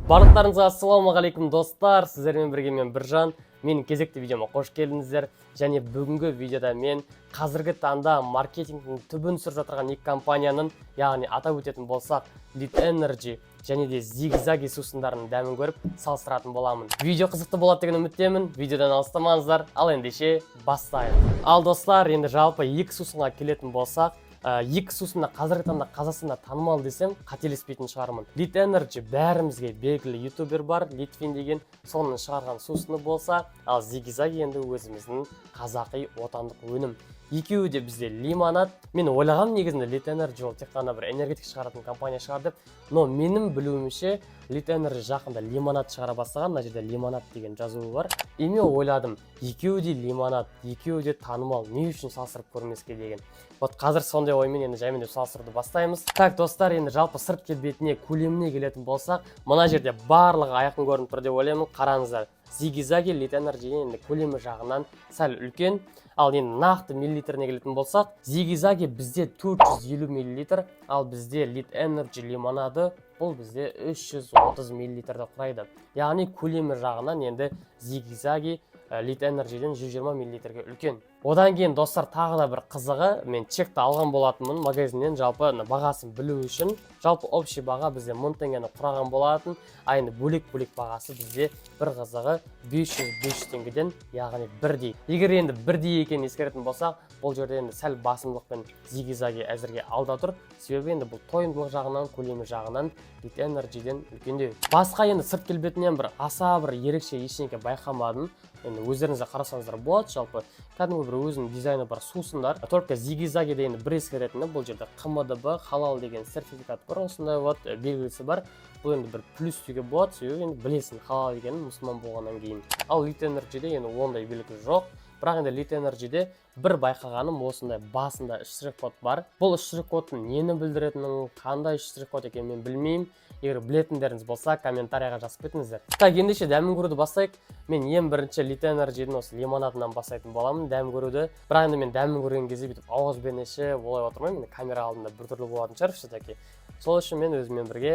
Барлықтарыңызға ассалаумағалейкум достар, сіздермен бірге мен Біржан. Менің кезекті видеома қош келдіңіздер. Және бүгінгі видеода мен қазіргі таңда маркетингтің түбін түсіріп жатырған екі компанияның, яғни атап өтетін болсақ, Lead Energy және де Zigzagi сусындарының дәмін көріп салыстыратын боламын. Видео қызықты болады деген үміттемін. Видеодан алыстамаңыздар, ал ендеше бастайық. Ал достар, енді жалпы екі сусынға келетін болсақ, екі сусында қазіргі таңда Қазақстанда танымал десем қателеспейтін шығармын. Lead Energy бәрімізге белгілі ютубер бар, Литвин деген, соның шығарған сусыны болса, ал Zigzagi енді өзіміздің қазақи отандық өнім. Екеуі де бізде лимонад. Мен ойлағам негізінде Lead Energy ол тек қана бір энергетик шығаратын компания шығар деп, но менің білуімше Lead Energy жақында лимонад шығара бастаған. Мына жерде лимонад деген жазуы бар. И мен ойладым, екеуі де лимонад, екеуі де танымал, не үшін салыстырып көрмеске деген. Вот қазір сондай оймен енді жаймен деп салыстыруды бастаймыз. Так, достар, енді жалпы сырт келбетіне, көлеміне келетін болсақ, мына жерде барлығы айқын көрініп тұр деп ойлаймын. Қараңыздар. Zigzagi Lead Energy енді көлемі жағынан сәл үлкен. Ал енді нақты миллилитріне келетін болсақ, Zigzagi бізде 450 миллилитр, ал бізде Lead Energy лимонады бұл бізде 330 миллилитрді құрайды. Яғни көлемі жағынан енді Zigzagi Lead Energy'ден 120 миллилитрге үлкен. Одан кейін достар тағы да бір қызығы, мен чекті алған болатынмын магазиннен, жалпы бағасын білу үшін. Жалпы общий баға бізде 1000 теңгені құраған болатын, а енді бөлек-бөлек бағасы бізде бір қызығы 500 теңгеден, яғни бірдей. Егер енді бірдей екенін ескеретін болсақ, бұл жерде енді сәл басымдықпен Zigzagi әзірге алда тұр. Себебі енді бұл тойымдылық жағынан, көлемі жағынан Lead Energy'ден үлкендеу. Басқа енді сырт келбетінен бір аса бір ерекше ештеңе байқамадым. Енді өздеріңізге қарасаңыздар болады, жалпы кәдімгі бір өзінің дизайны бар сусындар. Только Zigzagi'де енді бір ескеретіні, бұл жерде КМДБ халал деген сертификат бар, осындай вот белгісі бар. Бұл енді бір плюс деуге болады, себебі енді білесің халал екенін мұсылман болғаннан кейін. Ал Lead Energy'де енді ондай белгі жоқ. Бірақ енді Lead Energy'де бір байқағаным осындай басында штрих-код бар. Бұл штрих-кодтың нені білдіретінін, қандай штрих-код екенін мен білмеймін. Егер білетіндеріңіз болса, комментарияға жазып кетіңіздер. Так, ендеше дәмін көруді бастайық. Мен ең бірінші Lead Energy'дің осы лимонадынан бастайтын боламын дәмін көруді. Бірақ енді мен дәмін көрген кезде бүйтіп ауызбен іші олай отырмаймын. Енді камера алдында біртүрлі болатын шығар все-таки. Сол үшін мен өзіммен бірге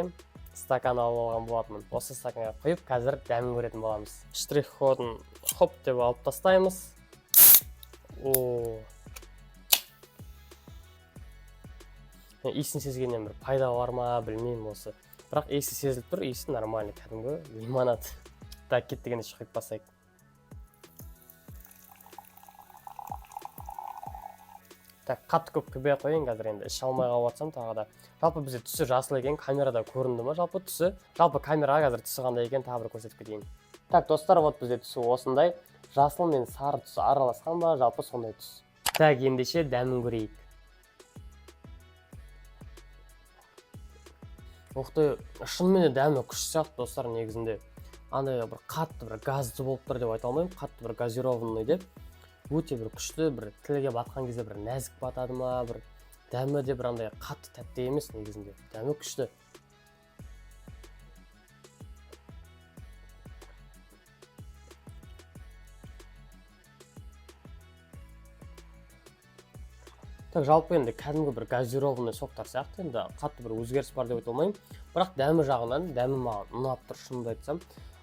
стакан алып алған болатынмын. Осы стаканға құйып, қазір дәмін көретін боламыз. Штрих-кодын хоп деп алып тастаймыз. Иісін сезгеннен бір пайда бар ма білмеймін осы. Бірақ иісі сезіліп тұр, иісі нормальный, кәдімгі лимонад. Так, кеттігенде шығып басайық. Так, қатты көп көбей қойын қазір енді іш алмай қалып жатсам тағы да. Жалпы бізде түсі жасыл екен, камерада көрінді ма жалпы түсі? Жалпы камераға қазір түсі қандай екен тағы бір көрсетіп кетейін. Так, достар, вот бізде түсі осындай. Жасыл мен сары түсі араласқан ба, жалпы сондай түс. Так, ендеше дәмін көрейік. Оқты, шынымен дәмі күшті сияқты достар негізінде. Андай бір қатты бір газды болып тұр деп айта алмаймын, қатты бір газированный деп. Өте бір күшті, бір тілге батқан кезде бір нәзік батады ма, бір дәмі де бір андай қатты тәтті емес негізінде. Дәмі күшті. Так, жалпы енді кәдімгі бір газированный соктар сияқты, енді қатты бір өзгеріс бар деп айта алмаймын. Бірақ дәмі жағынан, дәмі маған ұнап тұр, шынымды айтсам.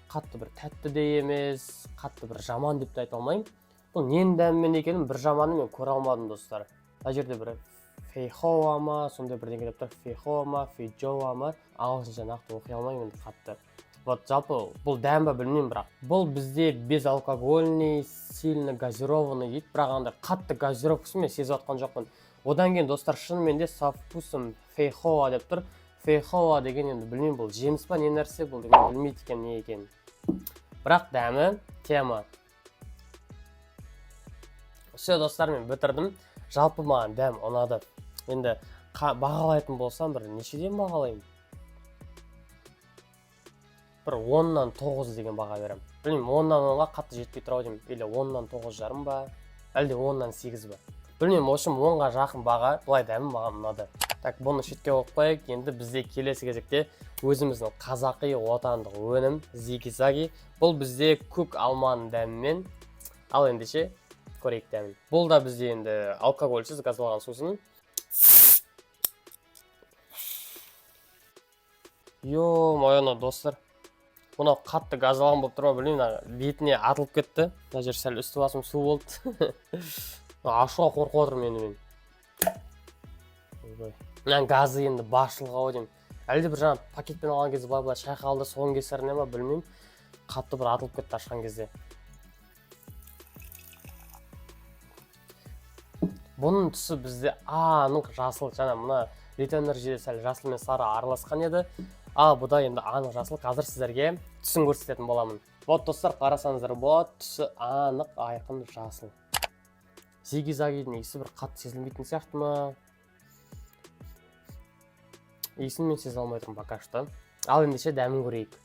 Қатты бір тәтті де емес, қатты бір жаман деп те айта алмаймын. Бұл ненің дәмімен екенін бір жаманы мен көре алмадым достар. Мына жерде бір фейхоа ма, сондай бірдеңе деп тұр, фейхоа ма, фейджоа ма, ағылшынша нақты оқи алмаймын енді қатты. Вот жалпы бұл дәмі білмеймін, бірақ бұл бізде безалкогольный, сильно газированный дейді, бірақ андай қатты газировкасын мен сезіп жатқан жоқпын. Одан кейін достар шынымен де со вкусом фейхоа деп тұр. Фейхоа деген енді білмеймін, бұл жеміс па не нәрсе, бұл деген білмейді екен не екенін. Бірақ дәмі тема. Все достар, мен бітірдім. Жалпы маған дәм ұнады. Енді бағалайтын болсам бір нешеден бағалаймын? Бір 10-нан 9 деген баға берем. Білмеймін, 10-нан 10-ға қатты жетпей тұр ау деймін. Или 10-нан 9,5 ба, әлде 10-нан 8 ба. Білмеймін, общем 10-ға жақын баға, бұлай дәмі маған ұнады. Так, бұны шетке қойып қояйық. Енді бізде келесі кезекте өзіміздің қазақи отандық өнім Zigzagi. Бұл бізде көк алманың дәмімен. Ал ендеше көрейік дәмін. Бұл да бізде енді алкогольсіз газдалған сусын. Ё-моё, достар. мынау қатты газдалған болып тұр ма білмеймін, бетіне атылып кетті. Мына жер сәл үсті басым су болды. Ашуға қорқып отырмын енді мен. Мен газы енді басшылығы деймін. Әлде бір жаңа пакетпен алған кезде былай шайқалды, соның кесірінен ме білмеймін. Қатты бір атылып кетті ашқан кезде. Бұның түсі бізде анық жасыл, жаңа мына Литэнержиде сәл жасыл мен сары араласқан еді. Бұда енді анық жасыл. Қазір сіздерге түсін көрсететін боламын. Вот достар, қарасаңыздар болады, түсі анық айқын жасыл. Зиги-загидің иісі бір қатты сезілмейтін сияқты ма? Иісін мен сезе алмай тұрмын пока что. Ал ендеше дәмін көрейік.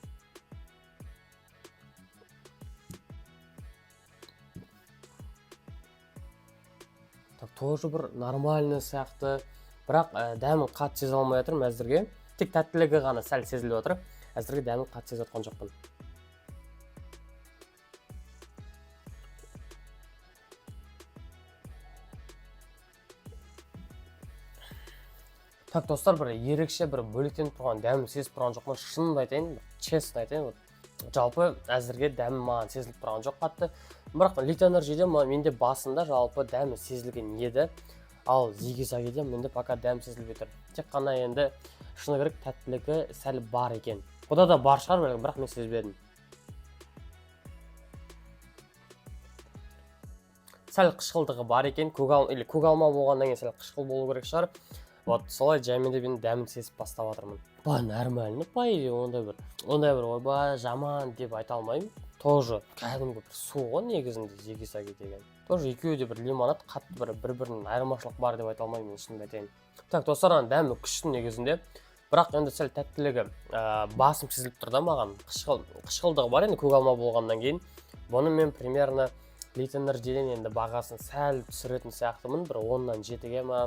Тоже бір нормальный сияқты, бірақ дәмін қатты сезе алмай отырмын әзірге. Тек тәттілігі ғана сәл сезіліп отыр. Әзірге дәмін қатты сезіп отқан жоқпын. Так, достар, бір ерекше бір бөлектеніп тұрған дәмін сезіп тұрған жоқпын. Шынымды айтайын, честно айтайын. Жалпы әзірге дәмі маған сезіліп тұрған жоқ қатты. Бірақ Литэнержиде менде басында жалпы дәмі сезілген еді. Ал Зиги-загиде менде пока дәмі сезіліп отыр. Тек қана енді шыны керек тәттілігі сәл бар екен. Бұда да бар шығар, бірақ мен сезбедім. Сәл қышқылдығы бар екен. Көк алма болғаннан кейін сәл қышқыл болу керек шығар. Вот солай жаймен де мен дәмін сезіп бастап жатырмын. Нормально, по идее, ондай бір ойбай жаман деп айта алмаймын. Тоже кәдімгі бір су ғой негізінде Зиги-заги деген. Тоже екеуі де бір лимонад, қатты бір-бірінің айырмашылық бар деп айта алмаймын, мен шынымды айтайын. Так, достар, дәмі күшті негізінде. Бірақ енді сәл тәттілігі басым сезіліп тұр да маған. Қышқылдығы бар енді көк алма болғаннан кейін. Бұны мен примерно Литэнержиден енді бағасын сәл түсіретін сияқтымын. Бір 10-нан 7-ге ма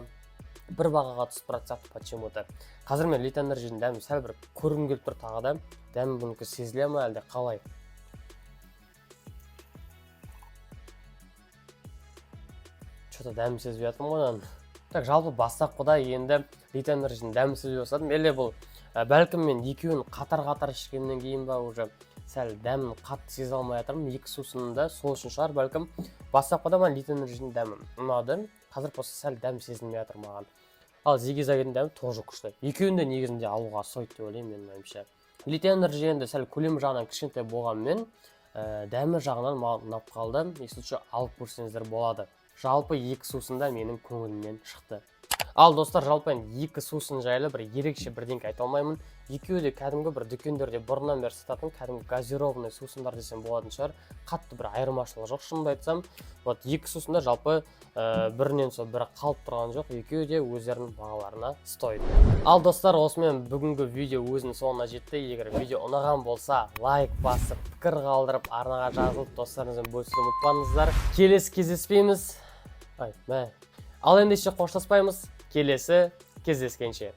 бір бағаға түсіп тұрады сияқты почему-то. Қазір мен Литэнержидің дәмі сәл бір көргім келіп тұр тағы да. Дәмі бұнікі сезіле ме әлде қалай? Что-то дәмі сезбей жатырмын ғой. Так, жалпы бастапқыда енді Литэнержидің дәмі сезбей бастадым. Әлде бұл бәлкім мен екеуін қатар-қатар ішкеннен кейін ба уже сәл дәмін қатты сезе алмай жатырмын. Екі сусынында сол үшін шығар бәлкім. Бастапқыда мен Литэнержидің дәмі ұнады. Қазір просто сәл дәм сезілмей жатыр маған. Ал Зиги-загидің дәмі тоже күшті. Екеуін де негізінде алуға сойды деп ойлаймын менің ойымша. Литэнержи енді сәл көлем жағынан кішкентай болғанмен, дәмі жағынан маған ұнап қалды. Есінше алып көрсеңіздер болады. Жалпы екі сусында менің көңілімнен шықты. Ал достар, жалпы екі сусын жайлы бір ерекше бірдеңке айта алмаймын. Екеуі де кәдімгі бір дүкендерде бұрыннан бері сататын кәдімгі газированный сусындар десем болатын шығар. Қатты бір айырмашылығы жоқ, шынымды айтсам. Вот екі сусында жалпы бірінен соң бірі қалып тұрған жоқ. Екеуі де өздерінің бағаларына стойды. Ал достар, осымен бүгінгі видео өзінің соңына жетті. Егер видео ұнаған болса, лайк басып, пікір қалдырып, арнаға жазылып, достарыңызбен бөлісуді ұмытпаңыздар. Келесі кездеспейміз. Ал ендеше қоштаспаймыз. Келесі кездескенше.